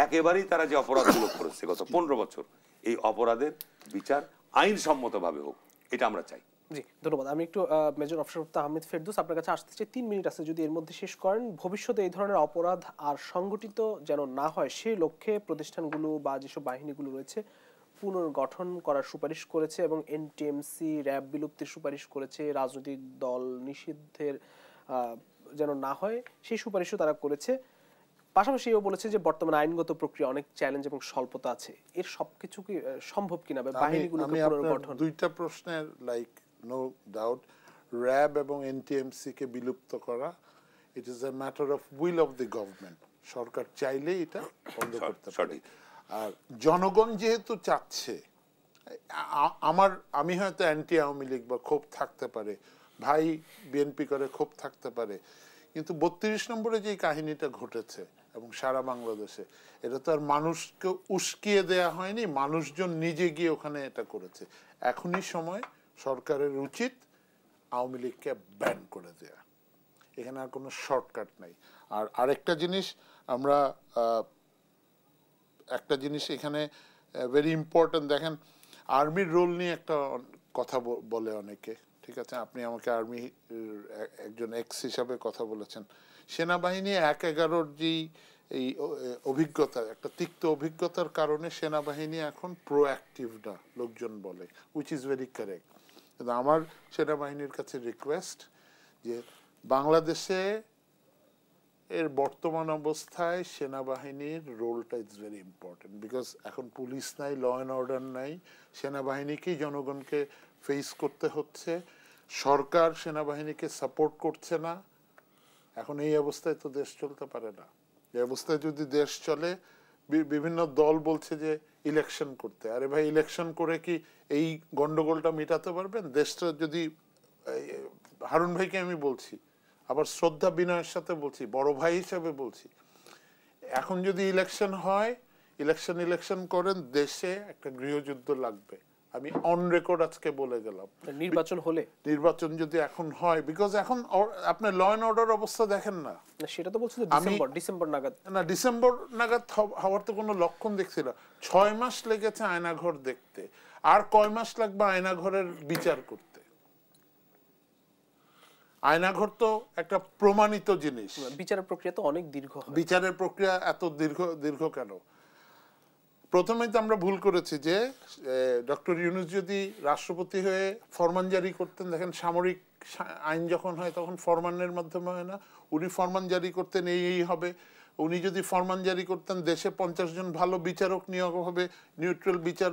একেবারেই তারা যে অপরাধগুলো করেছে গত 15 বছর, এই অপরাধের বিচার আইনসম্মত ভাবে হোক, এটা আমরা চাই। জি ধন্যবাদ। আমি একটু মেজর অফিসার আহমেদ ফেরদৌস আপনার কাছে আসতে চাই, 3 মিনিট আছে, যদি এর মধ্যে শেষ করেন। ভবিষ্যতে এই ধরনের অপরাধ আর সংগঠিত যেন না হয় সেই লক্ষ্যে প্রতিষ্ঠানগুলো বা যেসব বাহিনীগুলো রয়েছে পুনর্গঠন করার সুপারিশ করেছে এবং এনটিএমসি র্যাব বিলুপ্তির সুপারিশ করেছে, রাজনৈতিক দল নিষিদ্ধের যেন না হয় সেই সুপারিশও তারা করেছে। পাশাপাশি এও বলেছে যে বর্তমানে আইনগত প্রক্রিয়া অনেক চ্যালেঞ্জ এবং স্বল্পতা আছে, এর সবকিছু কি সম্ভব কিনা বাহিনীগুলোকে পুনর্গঠন? দুইটা প্রশ্নের নো ডাউট, র্যাব এবং এনটিএমসি কে বিলুপ্ত করা, it is a matter of will of the government. সরকার চাইলে এটা বন্ধ করতে পারে। আর জনগণ যেহেতু চাচ্ছে, আমি হয়তো অ্যান্টি আওয়ামী লীগ বা ক্ষোভ থাকতে পারে, ভাই বিএনপি করে ক্ষোভ থাকতে পারে, কিন্তু 32 নম্বরে যে কাহিনীটা ঘটেছে এবং সারা বাংলাদেশে, এটা তো আর মানুষকে উস্কিয়ে দেয়া হয়নি, মানুষজন নিজে গিয়ে ওখানে এটা করেছে। এখনই সময় সরকারের উচিত আওয়ামী লীগকে ব্যান করে দেয়া, এখানে আর কোনো শর্টকাট নাই। আর আরেকটা জিনিস আমরা এখানে ভেরি ইম্পর্টেন্ট, দেখেন আর্মির রোল নিয়ে একটা কথা বলে অনেকে, ঠিক আছে, আপনি আমাকে আর্মি একজন এক্স হিসাবে কথা বলেছেন। সেনাবাহিনী 1-11 যেই এই অভিজ্ঞতা, একটা তিক্ত অভিজ্ঞতার কারণে সেনাবাহিনী এখন প্রোঅ্যাক্টিভ না, লোকজন বলে, উইচ ইজ ভেরি কারেক্ট। কিন্তু আমার সেনাবাহিনীর কাছে রিকোয়েস্ট যে বাংলাদেশে এর বর্তমান অবস্থায় সেনাবাহিনীর রোলটা ইজ ভেরি ইম্পর্টেন্ট, বিকজ এখন পুলিশ নাই, ল অ্যান্ড অর্ডার নাই, সেনাবাহিনীকেই জনগণকে ফেস করতে হচ্ছে, সরকার সেনাবাহিনীকে সাপোর্ট করছে না। এখন এই অবস্থায় তো দেশ চলতে পারে না। এই অবস্থায় যদি দেশ চলে, বিভিন্ন দল বলছে যে ইলেকশন করতে, আরে ভাই ইলেকশন করে কি এই গন্ডগোলটা মেটাতে পারবেন? দেশটা যদি, হারুন ভাইকে আমি বলছি, আবার শ্রদ্ধা বিনয়ের সাথে বলছি, বড় ভাই হিসাবে বলছি, এখন যদি ইলেকশন হয়, ইলেকশন করেন, দেশে একটা গৃহযুদ্ধ লাগবে। আমি অন রেকর্ড আজকে বলে গেলাম, নির্বাচন যদি এখন হয়, বিকজ এখন আপনি ল অ্যান্ড অর্ডার অবস্থা দেখেন না, সেটা তো বলছে ডিসেম্বর নাগাদ, না ডিসেম্বর নাগাদ হওয়ার তো কোনো লক্ষণ দেখছি না। 6 মাস লেগেছে আয়নাঘর দেখতে, আর কয় মাস লাগবে আয়নাঘরের বিচার করতে? আয়নাঘর তো একটা প্রমাণিত জিনিস, বিচারের প্রক্রিয়া তো অনেক দীর্ঘ। বিচারের প্রক্রিয়া এত দীর্ঘ কেন? প্রথমেই তো আমরা ভুল করেছি যে ডক্টর ইউনূস যদি রাষ্ট্রপতি হয়ে ফরমান জারি করতেন, দেখেন সামরিক আইন যখন হয় তখন ফরমানের মাধ্যমে হয় না, উনি ফরমান জারি করতেন এই হবে, উনি যদি ফরমান জারি করতেন দেশে 50 জন ভালো বিচারক নিয়োগ হবে, নিউট্রাল বিচার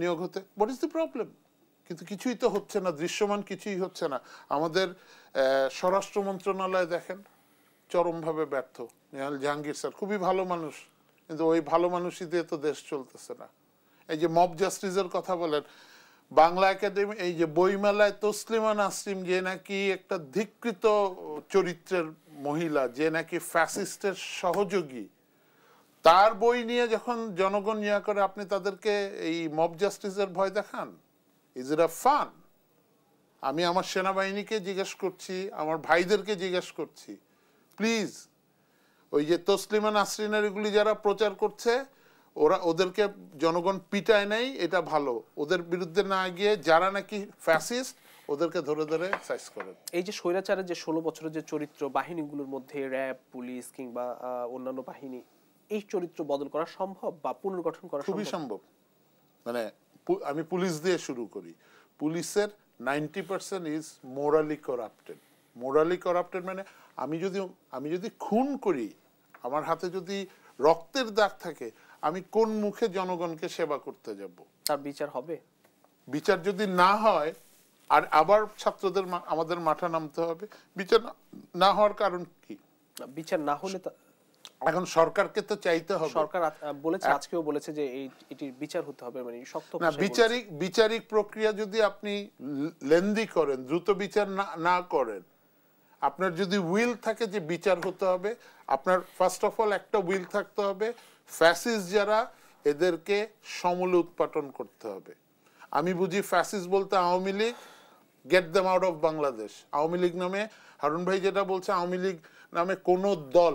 নিয়োগ হতে, হোয়াট ইজ দ্য প্রবলেম? কিন্তু কিছুই তো হচ্ছে না, দৃশ্যমান কিছুই হচ্ছে না। আমাদের স্বরাষ্ট্র মন্ত্রণালয় দেখেন চরমভাবে ব্যর্থ। নেহাল জাহাঙ্গীর স্যার খুবই ভালো মানুষ, কিন্তু ওই ভালো মানুষই দিয়ে তো দেশ চলতেছে না। এই যে মব জাস্টিসের কথা বলেন, বাংলা একাডেমি এই যে বইমেলায় তসলিমা নাসরিন, যে নাকি একটা ধিকৃত চরিত্রের মহিলা, যে নাকি ফ্যাসিস্টের সহযোগী, তার বই নিয়ে যখন জনগণ ইয়া করে আপনি তাদেরকে এই মব জাস্টিসের ভয় দেখান? Is it a fun? আমি আমার সেনাবাহিনীকে জিজ্ঞেস করছি, আমার ভাইদেরকে জিজ্ঞেস করছি, প্লিজ ওই যে তসলিমা নাসরিনের এগুলি যারা প্রচার করছে ওদেরকে জনগণ পিটায় নাই, এটা ভালো। ওদের বিরুদ্ধে না গিয়ে যারা নাকি ফ্যাসিস্ট ওদেরকে ধরে ধরে সাইজ করেন। এই যে স্বৈরাচারের যে 16 বছরের যে চরিত্র বাহিনীগুলোর মধ্যে র্যাব, পুলিশ কিংবা অন্যান্য বাহিনী, এই চরিত্র বদল করা সম্ভব বা পুনর্গঠন করা খুবই সম্ভব। মানে আমি পুলিশ দিয়ে শুরু করি। পুলিশের 90% is morally corrupted. Morally corrupted মানে আমি যদি খুন করি, আমার হাতে যদি রক্তের দাগ থাকে, আমি কোন মুখে জনগণকে সেবা করতে যাব? তার বিচার হবে? বিচার যদি না হয়, আর আবার ছাত্রদের আমাদের মাঠে নামতে হবে। বিচার না হওয়ার কারণ কি? বিচার না হলে এখন সরকারকে তো চাইতে হবে। সরকার বলেছে, আজকেও বলেছে যে এটির বিচার হতে হবে, মানে শক্ত না, বিচারিক প্রক্রিয়া যদি আপনি লেন্দি করেন, দ্রুত বিচার না করেন, আপনার যদি উইল থাকে যে বিচার হতে হবে, আপনার ফার্স্ট অফ অল একটা উইল থাকতে হবে, ফ্যাসিস্ট যারা এদেরকে সমূলে উৎপাটন করতে হবে। আমি বুঝি ফ্যাসিস্ট বলতে Awami League, gate them out of Bangladesh. Awami League নামে হারুন ভাই যেটা বলছে, আওয়ামী লীগ নামে কোন দল,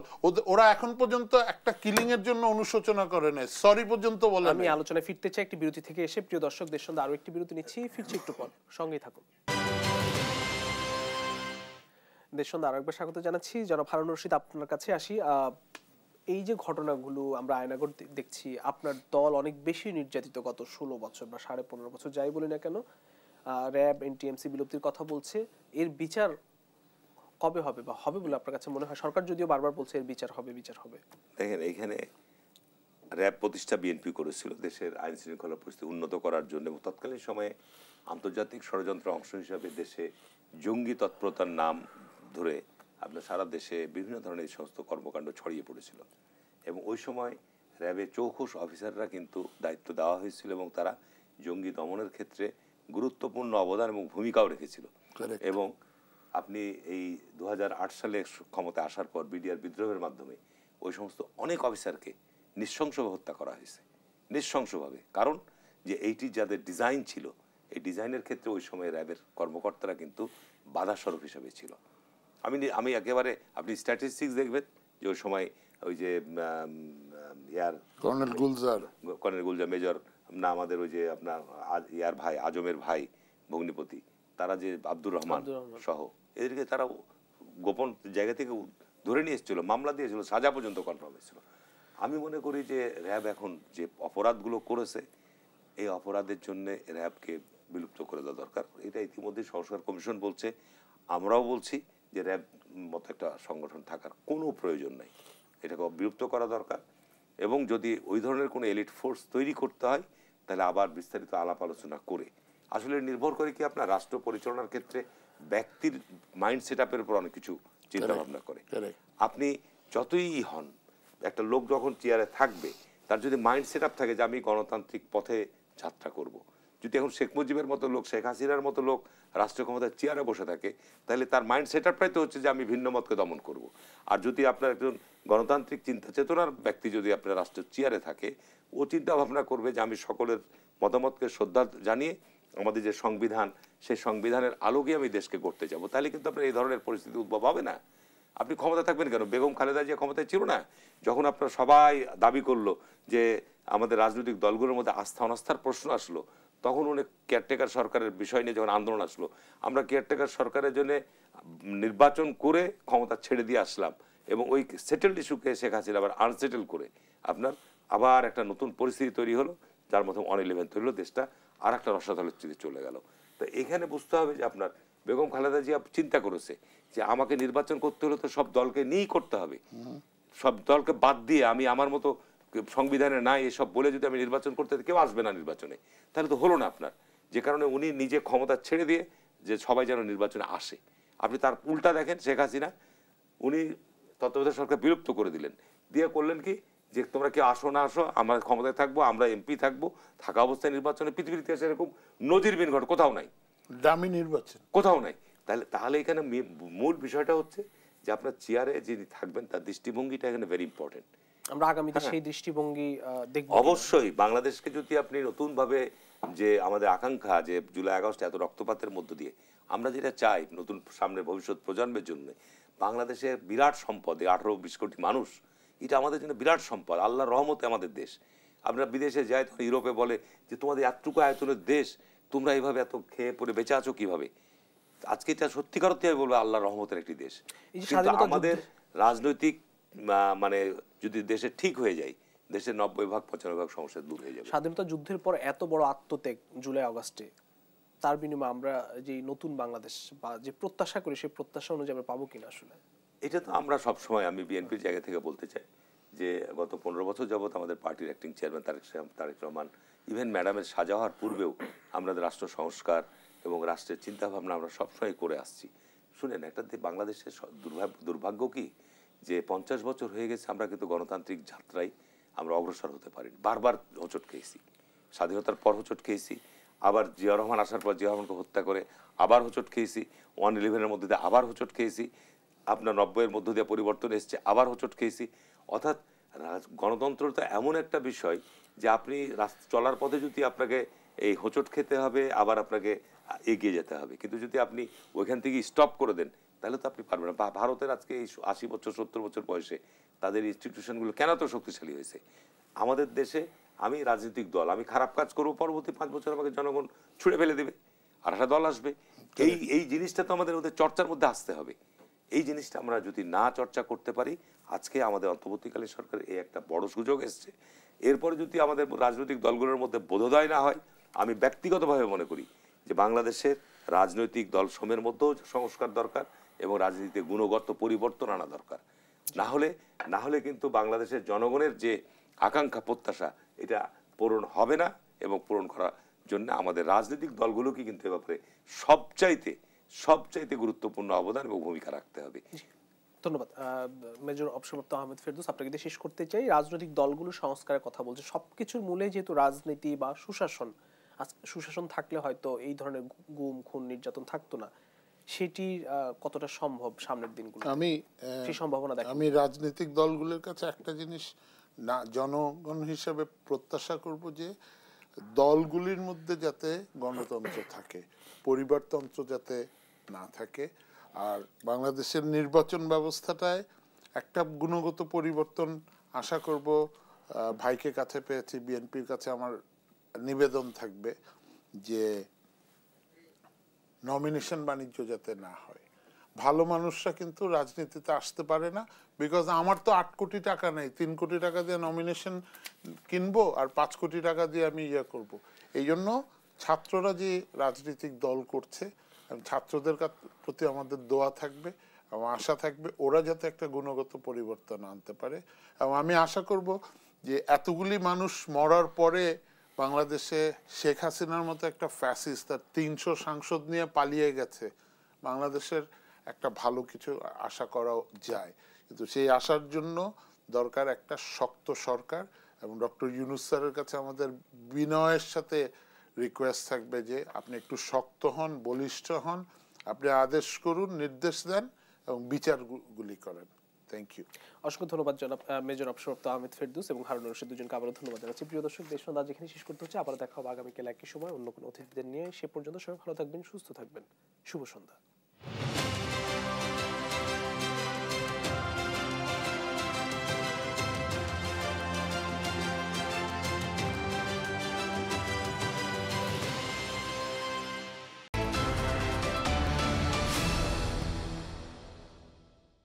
ওরা এখন পর্যন্ত একটা কিলিং এর জন্য অনুশোচনা করে নাই, সরি পর্যন্ত বলে। আমি আলোচনায় ফিরতে চাই একটি বিরতি থেকে এসে। প্রিয় দর্শক, দেশ সন্ধ্যা আরো একটি বিরতি নিচ্ছি, ফিরছি একটু পর, সঙ্গেই থাকুন। দেশ সন্ধ্যা আরো একবার স্বাগত জানাচ্ছি। জনাব হারুন রশিদ, আপনার কাছে আসি। এই যে ঘটনাগুলো আমরা আয়নাঘর দেখছি, আপনার দল অনেক বেশি নির্যাতিত গত 16 বছর বা 15.5 বছর, যাই বলি না কেন। র্যাব, এনটিএমসি বিলুপ্তির কথা বলছে, এর বিচার কবে হবে বা হবে বলে আপনার কাছে মনে হয়? সরকার যদিও বারবার বলছে এর বিচার হবে, বিচার হবে। দেখেন, এখানে র্যাব প্রতিষ্ঠা বিএনপি করেছিল দেশের আইন শৃঙ্খলা পরিস্থিতি উন্নত করার জন্য, এবং তৎকালীন সময়ে আন্তর্জাতিক ষড়যন্ত্র অংশ হিসাবে দেশে জঙ্গি তৎপরতার নাম ধরে আপনার সারা দেশে বিভিন্ন ধরনের এই সমস্ত কর্মকাণ্ড ছড়িয়ে পড়েছিল। এবং ওই সময় র্যাবের চৌখুশ অফিসাররা কিন্তু দায়িত্ব দেওয়া হয়েছিল এবং তারা জঙ্গি দমনের ক্ষেত্রে গুরুত্বপূর্ণ অবদান এবং ভূমিকাও রেখেছিল। এবং আপনি এই 2008 সালে ক্ষমতায় আসার পর বিডিআর বিদ্রোহের মাধ্যমে ওই সমস্ত অনেক অফিসারকে নৃশংসভাবে হত্যা করা হয়েছে, নৃশংসভাবে। কারণ যে এইটি যাদের ডিজাইন ছিল, এই ডিজাইনের ক্ষেত্রে ওই সময় র্যাবের কর্মকর্তারা কিন্তু বাধা স্বরূপ হিসেবে ছিল। আমি একেবারে, আপনি স্ট্যাটিস্টিক্স দেখবেন যে ওই সময় ওই যে কর্নেল গুলজার, মেজর না আমাদের ওই যে আপনার ভাই, আজমের ভাই ভগ্নিপতি, তারা যে আব্দুর রহমান সহ এদেরকে তারা গোপন জায়গা থেকে ধরে নিয়ে এসেছিল, মামলা দিয়েছিল, সাজা পর্যন্ত কনফার্ম হয়েছিল। আমি মনে করি যে র্যাব এখন যে অপরাধগুলো করেছে, এই অপরাধের জন্য র্যাবকে বিলুপ্ত করে দেওয়া দরকার। এটা ইতিমধ্যে সংস্কার কমিশন বলছে, আমরাও বলছি যে র্যাব মতো একটা সংগঠন থাকার কোনো প্রয়োজন নাই, এটাকে বিলুপ্ত করা দরকার। এবং যদি ওই ধরনের কোনো এলিট ফোর্স তৈরি করতে হয়, তাহলে আবার বিস্তারিত আলাপ আলোচনা করে, আসলে নির্ভর করে কি আপনার রাষ্ট্র পরিচালনার ক্ষেত্রে ব্যক্তির মাইন্ড সেট আপের উপর অনেক কিছু চিন্তা ভাবনা করে। আপনি যতই হন, একটা লোক যখন চেয়ারে থাকবে, তার যদি মাইন্ড সেট আপ থাকে যে আমি গণতান্ত্রিক পথে যাত্রা করব, যদি এখন শেখ মুজিবের মতো লোক, শেখ হাসিনার মতো লোক রাষ্ট্রীয় ক্ষমতার চেয়ারে বসে থাকে, তাহলে তার মাইন্ড সেট আপটাই তো হচ্ছে যে আমি ভিন্ন মতকে দমন করব। আর যদি আপনার একজন গণতান্ত্রিক চিন্তা চেতনার ব্যক্তি যদি আপনার রাষ্ট্রের চেয়ারে থাকে, ও চিন্তা ভাবনা করবে যে আমি সকলের মতামতকে শ্রদ্ধা জানিয়ে আমাদের যে সংবিধান, সেই সংবিধানের আলোকে আমি দেশকে গড়তে যাব। তাহলে কিন্তু আপনার এই ধরনের পরিস্থিতি উদ্ভব হবে না। আপনি ক্ষমতা থাকবেন কেন? বেগম খালেদা জিয়া ক্ষমতায় ছিল না, যখন আপনারা সবাই দাবি করলো যে আমাদের রাজনৈতিক দলগুলোর মধ্যে আস্থা অনাস্থার প্রশ্ন আসলো, তখন উনি কেয়ারটেকার সরকারের বিষয় নিয়ে যখন আন্দোলন আসলো, আমরা কেয়ারটেকার সরকারের জন্য নির্বাচন করে ক্ষমতা ছেড়ে দিয়ে আসলাম, এবং ওই সেটেলড ইস্যুকে শেখ হাসিনা আবার আনসেটেল করে আপনার আবার একটা নতুন পরিস্থিতি তৈরি হলো, যার মধ্যে 11 তৈরি হলো, দেশটা আর একটা রসাতলের চিঠি চলে গেল। তো এখানে বুঝতে হবে যে আপনার বেগম খালেদা জিয়া চিন্তা করেছে যে আমাকে নির্বাচন করতে হলে তো সব দলকে নিয়েই করতে হবে, সব দলকে বাদ দিয়ে আমি আমার মতো সংবিধানে নাই এসব বলে যদি আমি নির্বাচন করতে, কেউ আসবে না নির্বাচনে, তাহলে তো হলো না আপনার। যে কারণে উনি নিজে ক্ষমতা ছেড়ে দিয়ে যে সবাই যেন নির্বাচনে আসে। আপনি তার উল্টা দেখেন, শেখ হাসিনা উনি তত্ত্বাবধায়ক সরকার বিলুপ্ত করে দিলেন, দিয়ে করলেন কি যে তোমরা কেউ আসো না আসো, আমরা ক্ষমতায় থাকবো, আমরা এমপি থাকবো, থাকা অবস্থায় নির্বাচনে। পৃথিবীর ইতিহাসে এরকম নজিরবিহীন ঘটনা কোথাও নাই, দামি নির্বাচন কোথাও নাই। তাহলে এখানে মূল বিষয়টা হচ্ছে যে আপনার চেয়ারে যিনি থাকবেন তার দৃষ্টিভঙ্গিটা এখানে ভেরি ইম্পর্টেন্ট। আমরা আগামীতে সেই দৃষ্টিভঙ্গি দেখব। অবশ্যই বাংলাদেশকে যদি আপনি নতুন ভাবে, যে আমাদের আকাঙ্ক্ষা যে জুলাই আগস্ট এত রক্তপাতের মধ্য দিয়ে আমরা যেটা চাই নতুন সামনে ভবিষ্যৎ প্রজন্মের জন্য, বাংলাদেশের বিরাট সম্পদ 18-20 কোটি মানুষ, এটা আমাদের জন্য বিরাট সম্পদ, আল্লাহর রহমতে আমাদের দেশ। আমরা বিদেশে যাই তখন ইউরোপে বলে যে তোমাদের এতটুকু আয়তনের দেশ, তোমরা এইভাবে এত খেয়ে পড়ে বেঁচে আছো কিভাবে। আজকে এটা সত্যিকার অর্থে বলবো আল্লাহর রহমতের একটি দেশ। কিন্তু আমাদের রাজনৈতিক মানে যদি দেশে ঠিক হয়ে যায়, দেশের 90-95% সমস্যা দূর হয়ে যাবে। স্বাধীনতা যুদ্ধের পর এত বড় আত্মত্যাগ জুলাই আগস্টে, তার বিনিময়ে আমরা যে নতুন বাংলাদেশ বা যে প্রত্যাশা করি সেই প্রত্যাশা অনুযায়ী আমরা পাবো কিনা আসলে এটা তো আমরা সবসময়, আমি বিএনপির জায়গা থেকে বলতে চাই যে গত 15 বছর যাবত আমাদের পার্টির acting chairman Tarique Rahman, even ম্যাডামের সাজা হওয়ার পূর্বেও আমরা রাষ্ট্র সংস্কার এবং রাষ্ট্রের চিন্তাভাবনা আমরা সবসময় করে আসছি। শুনেন, একটা বাংলাদেশের দুর্ভাগ্য কি যে 50 বছর হয়ে গেছে আমরা কিন্তু গণতান্ত্রিক যাত্রায় আমরা অগ্রসর হতে পারি। বারবার হোঁচট খেয়েছি, স্বাধীনতার পর হোঁচট খেয়েছি, আবার জিয়া রহমান আসার পর জিয়া রহমানকে হত্যা করে আবার হোঁচট খেয়েছি, 1/11-এর মধ্যে দিয়ে আবার হোঁচট খেয়েছি, আপনার 90-এর মধ্য দিয়ে পরিবর্তন এসছে, আবার হোঁচট খেয়েছি। অর্থাৎ গণতন্ত্র তো এমন একটা বিষয় যে আপনি চলার পথে যদি আপনাকে এই হোঁচট খেতে হবে, আবার আপনাকে এগিয়ে যেতে হবে, কিন্তু যদি আপনি ওইখান থেকে স্টপ করে দেন তাহলে তো আপনি পারবেন না। ভারতের আজকে এই 80 বছর 70 বছর বয়সে তাদের ইনস্টিটিউশনগুলো কেন তো শক্তিশালী হয়েছে? আমাদের দেশে আমি রাজনৈতিক দল, আমি খারাপ কাজ করবো, পরবর্তী 5 বছর আমাকে জনগণ ছুঁড়ে ফেলে দেবে, আর একটা দল আসবে। এই জিনিসটা তো আমাদের ওদের চর্চার মধ্যে আসতে হবে। এই জিনিসটা আমরা যদি না চর্চা করতে পারি, আজকে আমাদের অন্তর্বর্তীকালীন সরকারের এই একটা বড় সুযোগ এসছে। এরপরে যদি আমাদের রাজনৈতিক দলগুলোর মধ্যে বোধোদয় না হয়, আমি ব্যক্তিগতভাবে মনে করি যে বাংলাদেশের রাজনৈতিক দল সমূহের মধ্যেও সংস্কার দরকার এবং রাজনীতিতে গুণগত পরিবর্তন আনা দরকার। না হলে কিন্তু বাংলাদেশের জনগণের যে আকাঙ্ক্ষা প্রত্যাশা, এটা পূরণ হবে না, এবং পূরণ করার জন্য আমাদের রাজনৈতিক দলগুলোকে কিন্তু এ ব্যাপারে সবচাইতে গুরুত্বপূর্ণ অবদান এবং ভূমিকা রাখতে হবে। ধন্যবাদ। মেজর অবসরপ্রাপ্ত আহমেদ ফেরদৌস, আপনাকে দিয়ে শেষ করতে চাই। রাজনৈতিক দলগুলো সংস্কারের কথা বলছে, সবকিছুর মূলে যেহেতু রাজনীতি বা সুশাসন থাকলে হয়তো এই ধরনের গুম খুন নির্যাতন থাকতো না, সেটি কতটা সম্ভব সামনের দিনগুলো? সেই সম্ভাবনা দেখেন? আমি রাজনৈতিক দলগুলোর কাছে একটা জিনিস না জনগণ হিসেবে প্রত্যাশা করব যে দলগুলির মধ্যে যাতে গণতন্ত্র থাকে, পরিবারতন্ত্র যাতে না থাকে, আর বাংলাদেশের নির্বাচন ব্যবস্থাটায় একটা গুণগত পরিবর্তন আশা করব। ভাইকে কাছে পেয়েছি, বিএনপির কাছে আমার নিবেদন থাকবে যে নমিনেশন বাণিজ্য যাতে না হয়। ভালো মানুষরা কিন্তু রাজনীতিতে আসতে পারে না, বিকজ আমার তো 8 কোটি টাকা নেই, 3 কোটি টাকা দিয়ে নমিনেশন কিনবো আর 5 কোটি টাকা দিয়ে আমি করব। এই জন্য ছাত্ররা যে রাজনৈতিক দল করছে, ছাত্রদের প্রতি আমাদের দোয়া থাকবে এবং আশা থাকবে ওরা যাতে একটা গুণগত পরিবর্তন আনতে পারে। এবং আমি আশা করব যে এতগুলি মানুষ মরার পরে বাংলাদেশে শেখ হাসিনার মতো একটা ফ্যাসিস্ট তার 300 সাংসদ নিয়ে পালিয়ে গেছে, বাংলাদেশের একটা ভালো কিছু আশা করা যায়। কিন্তু সেই আশার জন্য দরকার একটা শক্ত সরকার, এবং ডক্টর ইউনূস স্যারের কাছে আমাদের বিনয়ের সাথে রিকোয়েস্ট থাকবে যে আপনি একটু শক্ত হন, বলিষ্ঠ হন, আপনি আদেশ করুন, নির্দেশ দেন এবং বিচারগুলি করেন। Thank you. অসংখ্য ধন্যবাদ জনাব মেজর অবসরপ্রাপ্ত আহমেদ ফেরদৌস এবং হারুনুর রশিদ, দুজনকে আবারও ধন্যবাদ জানাচ্ছি। প্রিয় দর্শক, দেশ সংবাদ যেখানে শেষ করতে হচ্ছে, আবার দেখা হবে আগামীকাল একই সময় অন্য কোনো অতিথিদের নিয়ে। সে পর্যন্ত সবাই ভালো থাকবেন, সুস্থ থাকবেন। শুভ সন্ধ্যা।